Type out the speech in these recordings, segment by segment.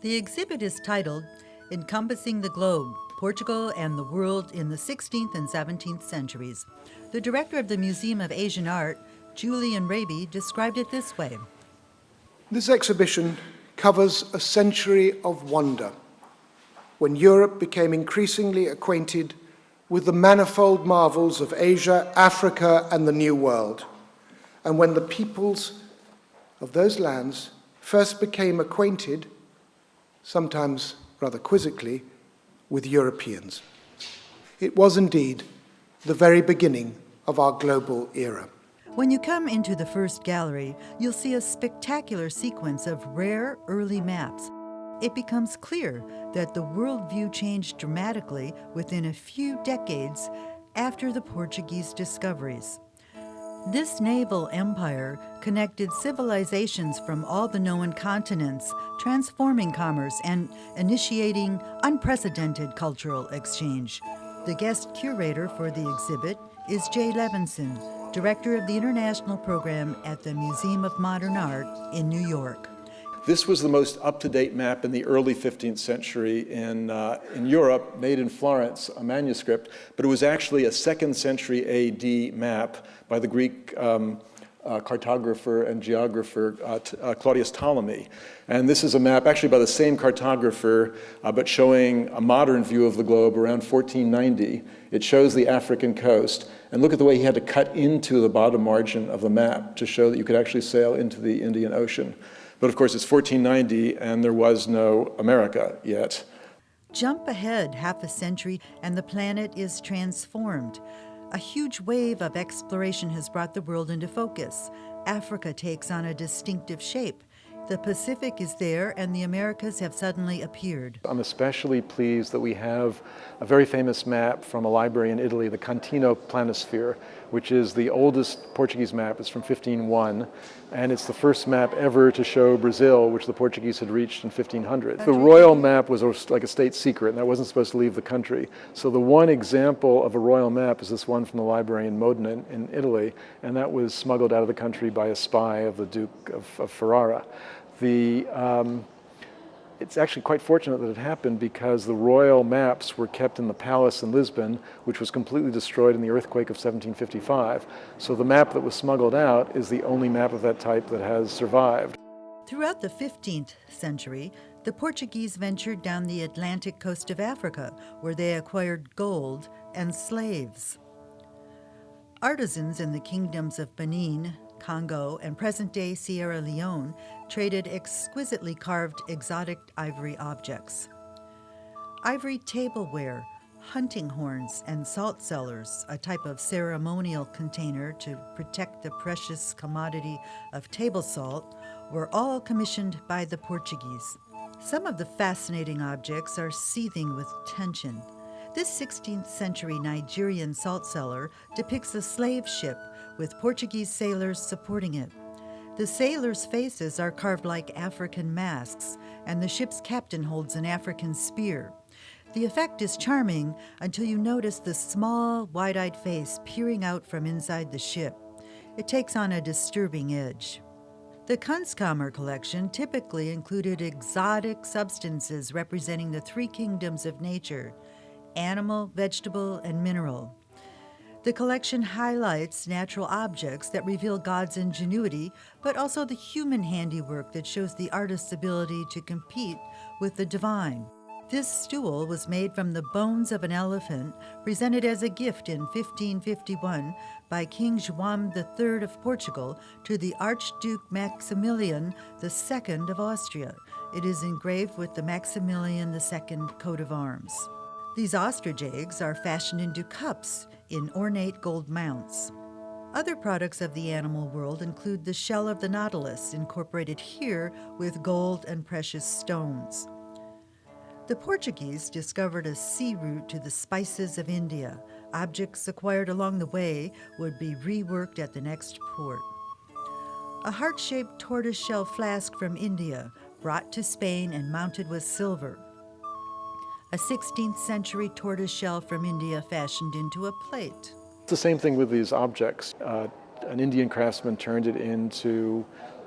The exhibit is titled Encompassing the Globe, Portugal and the World in the 16th and 17th Centuries. The director of the Museum of Asian Art, Julian Raby, described it this way. This exhibition covers a century of wonder, when Europe became increasingly acquainted with the manifold marvels of Asia, Africa, and the New World, and when the peoples of those lands first became acquainted, sometimes rather quizzically, with Europeans. It was indeed the very beginning of our global era. When you come into the first gallery, you'll see a spectacular sequence of rare early maps. It becomes clear that the worldview changed dramatically within a few decades after the Portuguese discoveries. This naval empire connected civilizations from all the known continents, transforming commerce and initiating unprecedented cultural exchange. The guest curator for the exhibit is Jay Levinson, director of the international program at the Museum of Modern Art in New York. This was the most up-to-date map in the early 15th century in Europe, made in Florence, a manuscript, but it was actually a 2nd century AD map by the Greek cartographer and geographer Claudius Ptolemy. And this is a map actually by the same cartographer, but showing a modern view of the globe around 1490. It shows the African coast. And look at the way he had to cut into the bottom margin of the map to show that you could actually sail into the Indian Ocean. But of course, it's 1490, and there was no America yet. Jump ahead half a century, and the planet is transformed. A huge wave of exploration has brought the world into focus. Africa takes on a distinctive shape. The Pacific is there, and the Americas have suddenly appeared. I'm especially pleased that we have a very famous map from a library in Italy, the Contino Planisphere, which is the oldest Portuguese map. It's from 1501, and it's the first map ever to show Brazil, which the Portuguese had reached in 1500. The royal map was like a state secret, and that wasn't supposed to leave the country. So the one example of a royal map is this one from the library in Modena in Italy, and that was smuggled out of the country by a spy of the Duke of Ferrara. It's actually quite fortunate that it happened because the royal maps were kept in the palace in Lisbon, which was completely destroyed in the earthquake of 1755. So the map that was smuggled out is the only map of that type that has survived. Throughout the 15th century, the Portuguese ventured down the Atlantic coast of Africa, where they acquired gold and slaves. Artisans in the kingdoms of Benin, Congo, and present-day Sierra Leone traded exquisitely carved exotic ivory objects. Ivory tableware, hunting horns, and salt cellars, a type of ceremonial container to protect the precious commodity of table salt, were all commissioned by the Portuguese. Some of the fascinating objects are seething with tension. This 16th century Nigerian salt cellar depicts a slave ship with Portuguese sailors supporting it. The sailors' faces are carved like African masks, and the ship's captain holds an African spear. The effect is charming until you notice the small, wide-eyed face peering out from inside the ship. It takes on a disturbing edge. The Kunstkammer collection typically included exotic substances representing the three kingdoms of nature: animal, vegetable, and mineral. The collection highlights natural objects that reveal God's ingenuity, but also the human handiwork that shows the artist's ability to compete with the divine. This stool was made from the bones of an elephant, presented as a gift in 1551 by King João III of Portugal to the Archduke Maximilian II of Austria. It is engraved with the Maximilian II coat of arms. These ostrich eggs are fashioned into cups in ornate gold mounts. Other products of the animal world include the shell of the nautilus, incorporated here with gold and precious stones. The Portuguese discovered a sea route to the spices of India. Objects acquired along the way would be reworked at the next port. A heart-shaped tortoiseshell flask from India, brought to Spain and mounted with silver. A 16th century tortoiseshell from India fashioned into a plate. It's the same thing with these objects. An Indian craftsman turned it into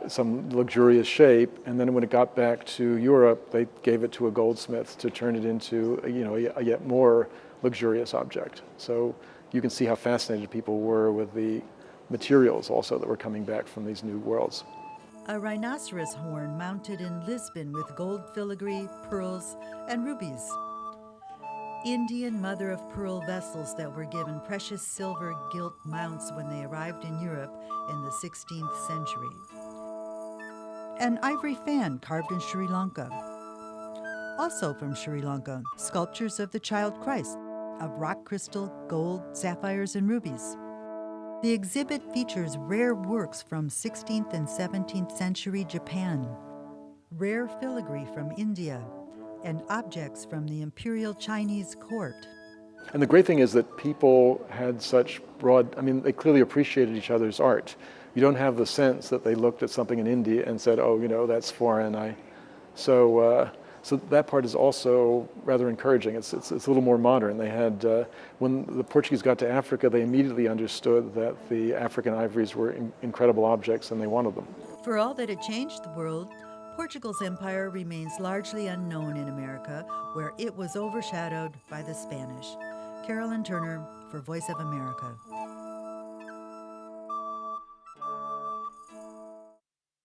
some luxurious shape, and then when it got back to Europe, they gave it to a goldsmith to turn it into, a yet more luxurious object. So you can see how fascinated people were with the materials also that were coming back from these new worlds. A rhinoceros horn mounted in Lisbon with gold filigree, pearls, and rubies. Indian mother-of-pearl vessels that were given precious silver gilt mounts when they arrived in Europe in the 16th century. An ivory fan carved in Sri Lanka. Also from Sri Lanka, sculptures of the Child Christ, of rock crystal, gold, sapphires, and rubies. The exhibit features rare works from 16th and 17th century Japan, rare filigree from India, and objects from the imperial Chinese court. And the great thing is that people had such they clearly appreciated each other's art. You don't have the sense that they looked at something in India and said, oh, that's foreign. So that part is also rather encouraging. It's a little more modern. They had, when the Portuguese got to Africa, they immediately understood that the African ivories were incredible objects and they wanted them. For all that it changed the world, Portugal's empire remains largely unknown in America, where it was overshadowed by the Spanish. Carolyn Turner for Voice of America.